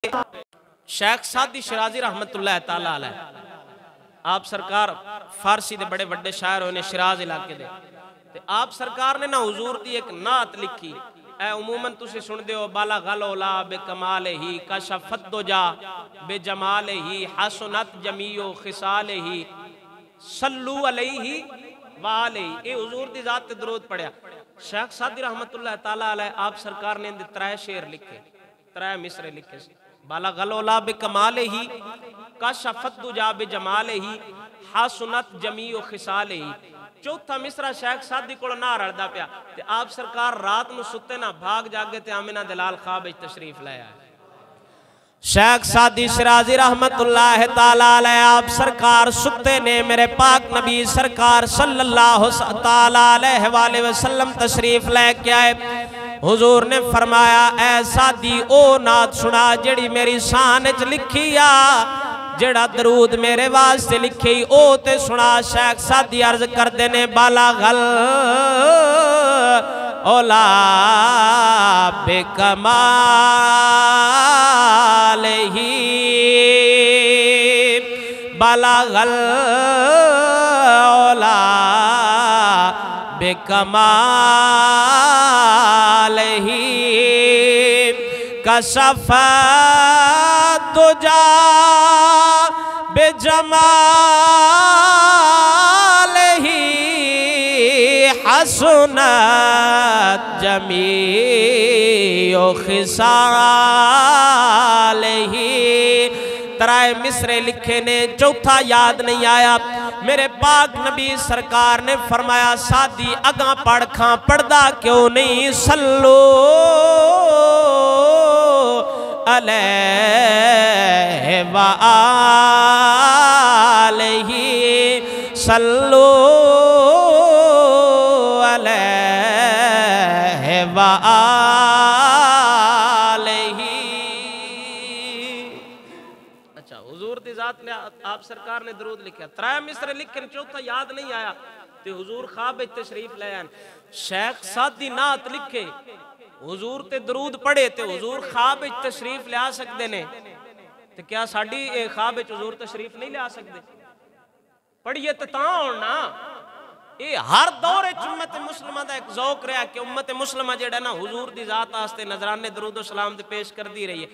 शेख सादी शिराजी रहमतुल्लाह ताला अलैह, आप सरकार फारसी दे बड़े बड़े शायर होने शिराज इलाके दे, ते आप सरकार ने ना हुजूर दी एक नात लिखी है। उमूमन तुसी सुनदे हो, बाला गलोला बे कमाले ही कशफत दुजा बे जमाले ही हसनत जमीओ खिसाले ही सल्लू अलैहि वालैहि। ए हुजूर दी जात ते दरूद पढ़िया। शेख सादी रहमतुल्लाह ताला अलैह, आप सरकार ने इंदे 3 शेर लिखे, 3 मिसरे लिखे सी। बाला गलोला बे कमाले ही कशफत दुजा बे जमाले ही हसनत जमीओ खिसाले ही। चौथा मिसरा शेख सादी को ना रलदा पिया, ते आप सरकार रात नू सुते ना भाग जागे ते आमिना दलाल ख्वाब विच तशरीफ लाया। शेख सादी शिराजी रहमतुल्लाह ताला अलैह, आप सरकार सुते ने, मेरे पाक नबी सरकार सल्लल्लाहु ताला अलैहि वसल्लम तशरीफ लेके आए। हुजूर ने फरमाया, ऐ सादी ओ नात सुना जेड़ी मेरी शान च लिखी आ, जेड़ा दरूद मेरे वास्ते लिखी ओ ते सुना। शेख सादी अर्ज करदे ने, बाला गल ओला बेकमाल ही बाला गल ओला बेकमाल ही कशफा दुजा बेजमाल ही हसनत जमीओ खिसाल ही। 3 मिसरे लिखे ने, चौथा याद नहीं आया। मेरे पाक नबी सरकार ने फरमाया, सादी अगा पढ़ खां, पढ़दा क्यों नहीं? सल्लो अलैहि व आलिही सल्लो अलैहि व आलिही। अच्छा, हुजूर दी जात ने आप सरकार ने दरूद लिखा, 3 मिसरे लिखे, चौथा याद नहीं आया, ते हुजूर ख्वाब विच तशरीफ ले आए। शेख सादी नात लिखे, हुजूर ते दरूद पढ़े, ते हुजूर ख्वाब विच तशरीफ ले आ सकते ने, ते क्या साडी ख्वाब विच हुजूर तशरीफ नहीं ले आ सकते? पढ़िए तो होना। ये हर दौर उम्मत मुस्लिमा का एक ज़ौक रहा कि उम्मत मुस्लिमा जेड़ा ना हुजूर दी जात वास्ते नजराने दरूद सलाम ते पेश करती रही है।